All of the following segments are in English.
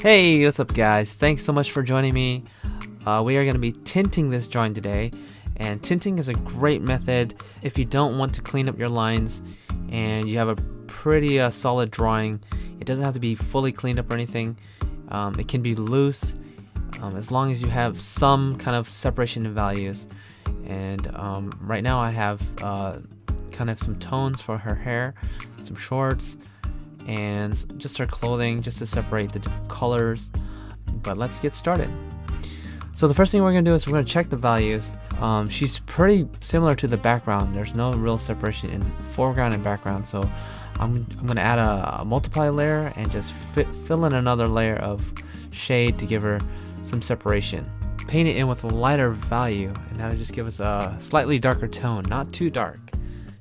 Hey, what's up guys? Thanks so much for joining me. We are going to be tinting this drawing today, and tinting is a great method if you don't want to clean up your lines and you have a pretty solid drawing. It doesn't have to be fully cleaned up or anything. It can be loose as long as you have some kind of separation in values. And right now I have kind of some tones for her hair, some shorts, and just her clothing, just to separate the different colors. But let's get started. So the first thing we're going to do is we're going to check the values. She's pretty similar to the background. There's no real separation in foreground and background, so I'm going to add a multiply layer and just fill in another layer of shade to give her some separation. Paint it in with a lighter value, and that'll just give us a slightly darker tone, not too dark,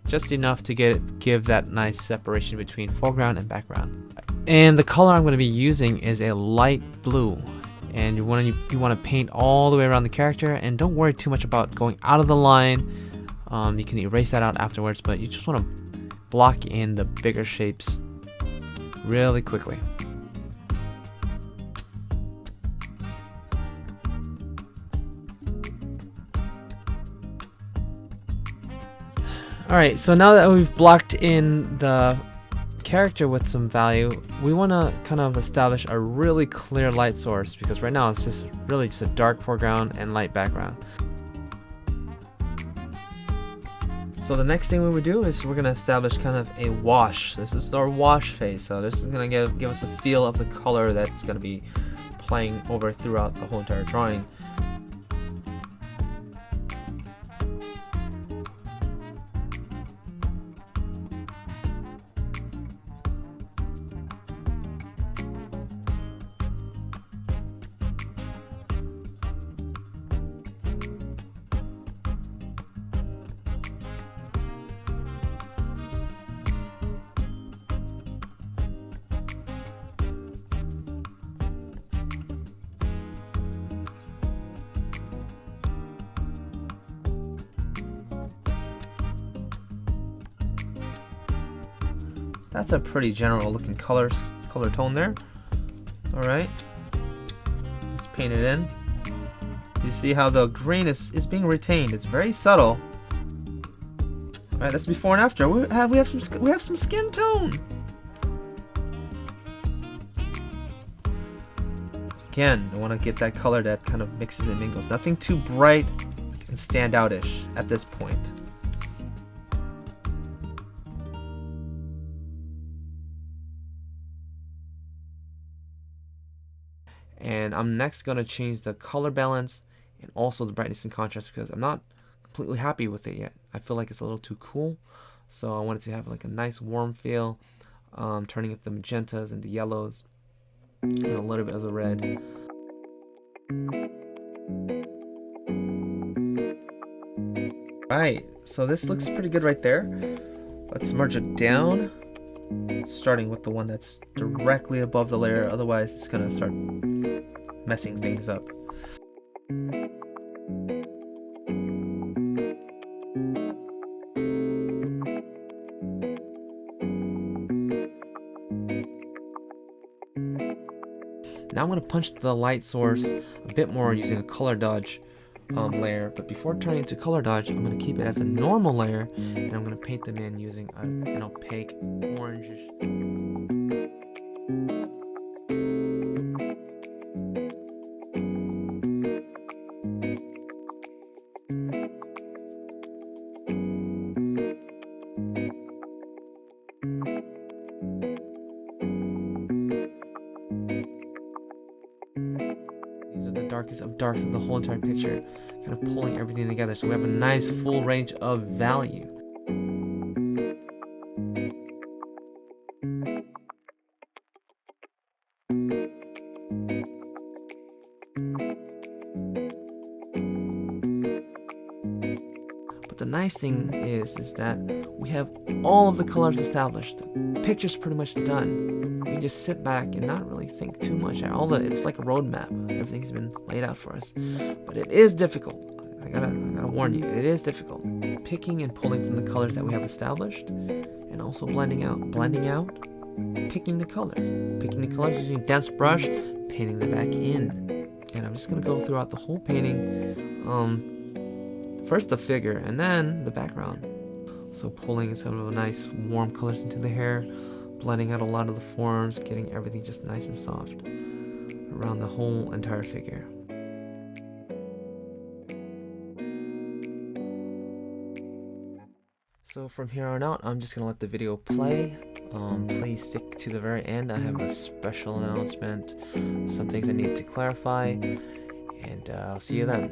just enough to give that nice separation between foreground and background. And the color I'm going to be using is a light blue, and you want to paint all the way around the character, and don't worry too much about going out of the line. You can erase that out afterwards, but you just want to block in the bigger shapes really quickly. Alright, so now that we've blocked in the character with some value, we want to kind of establish a really clear light source, because right now it's just really just a dark foreground and light background. So the next thing we would do is we're going to establish kind of a wash. This is our wash phase, so this is going to give us a feel of the color that's going to be playing over throughout the whole entire drawing. That's a pretty general looking color tone there. Alright, let's paint it in. You see how the green is being retained. It's very subtle. Alright, that's before and after. We have some skin tone. Again, I want to get that color that kind of mixes and mingles. Nothing too bright and standout-ish at this point. And I'm next going to change the color balance and also the brightness and contrast, because I'm not completely happy with it yet. I feel like it's a little too cool, so I want it to have like a nice warm feel, turning up the magentas and the yellows and a little bit of the red. Alright, so this looks pretty good right there. Let's merge it down, starting with the one that's directly above the layer, otherwise it's going to start messing things up. Now I'm going to punch the light source a bit more using a color dodge layer, but before turning it to color dodge, I'm going to keep it as a normal layer, and I'm going to paint them in using an opaque orangish. Darkest of darks of the whole entire picture, kind of pulling everything together so we have a nice full range of value. But the nice thing is that we have all of the colors established. The picture's pretty much done. We just sit back and not really think too much. It's like a roadmap. Everything's been laid out for us. But it is difficult. I gotta warn you, it is difficult. Picking and pulling from the colors that we have established, and also blending out. Blending out picking the colors using a dense brush, painting the back in. And I'm just gonna go throughout the whole painting, first the figure and then the background. So pulling some of the nice warm colors into the hair, blending out a lot of the forms, getting everything just nice and soft around the whole entire figure. So from here on out, I'm just gonna let the video play. Please stick to the very end. I have a special announcement, some things I need to clarify, and I'll see you then.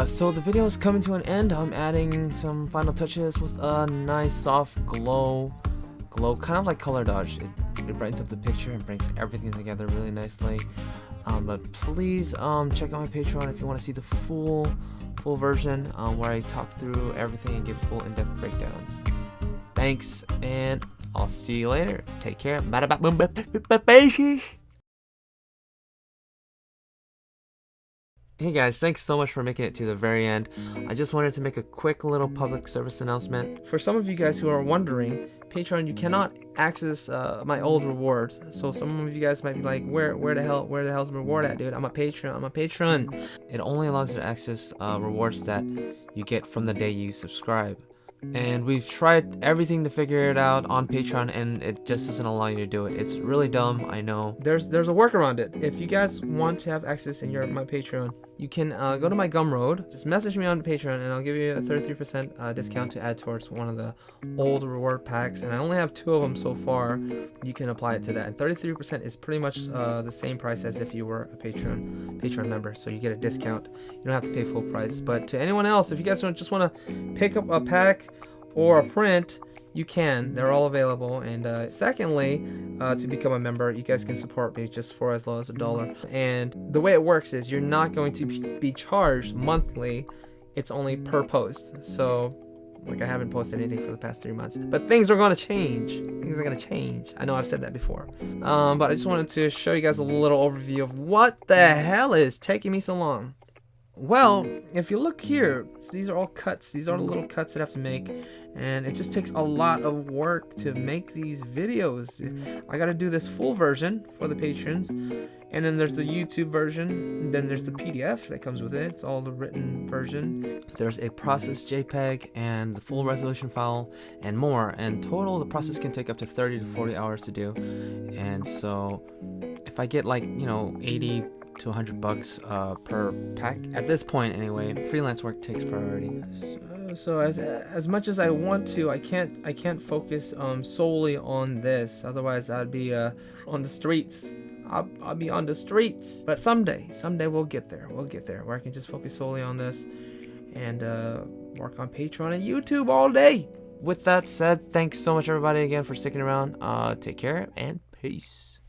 So the video is coming to an end. I'm adding some final touches with a nice soft glow, kind of like color dodge. It brightens up the picture and brings everything together really nicely. But please check out my Patreon if you want to see the full version, where I talk through everything and give full in-depth breakdowns. Thanks, and I'll see you later. Take care. Bye. Hey guys, thanks so much for making it to the very end. I just wanted to make a quick little public service announcement. For some of you guys who are wondering, Patreon, you cannot access my old rewards. So some of you guys might be like, where the hell's the reward at, dude? I'm a patron. It only allows you to access rewards that you get from the day you subscribe. And we've tried everything to figure it out on Patreon, and it just doesn't allow you to do it. It's really dumb, I know. There's a workaround it. If you guys want to have access in my Patreon, you can go to my Gumroad, just message me on Patreon, and I'll give you a 33% discount to add towards one of the old reward packs. And I only have 2 of them so far. You can apply it to that. And 33% is pretty much the same price as if you were a Patreon member. So you get a discount. You don't have to pay full price. But to anyone else, if you guys just want to pick up a pack or a print, you can. They're all available. And secondly, to become a member, you guys can support me just for as low as $1. And the way it works is you're not going to be charged monthly. It's only per post. So like, I haven't posted anything for the past 3 months, but things are going to change. I know I've said that before, but I just wanted to show you guys a little overview of what the hell is taking me so long. Well, if you look here, these are all cuts. These are the little cuts that I have to make, and it just takes a lot of work to make these videos. I got to do this full version for the patrons, And then there's the YouTube version. And then there's the PDF that comes with it. It's all the written version. There's a process JPEG and the full resolution file and more. And total, the process can take up to 30 to 40 hours to do. And so if I get like, 80 to $100 per pack at this point anyway, freelance work takes priority. So as much as I want to, I can't focus solely on this. Otherwise, I'd be on the streets. I'll be on the streets. But someday we'll get there. Where I can just focus solely on this and work on Patreon and YouTube all day. With that said, thanks so much everybody again for sticking around. Take care and peace.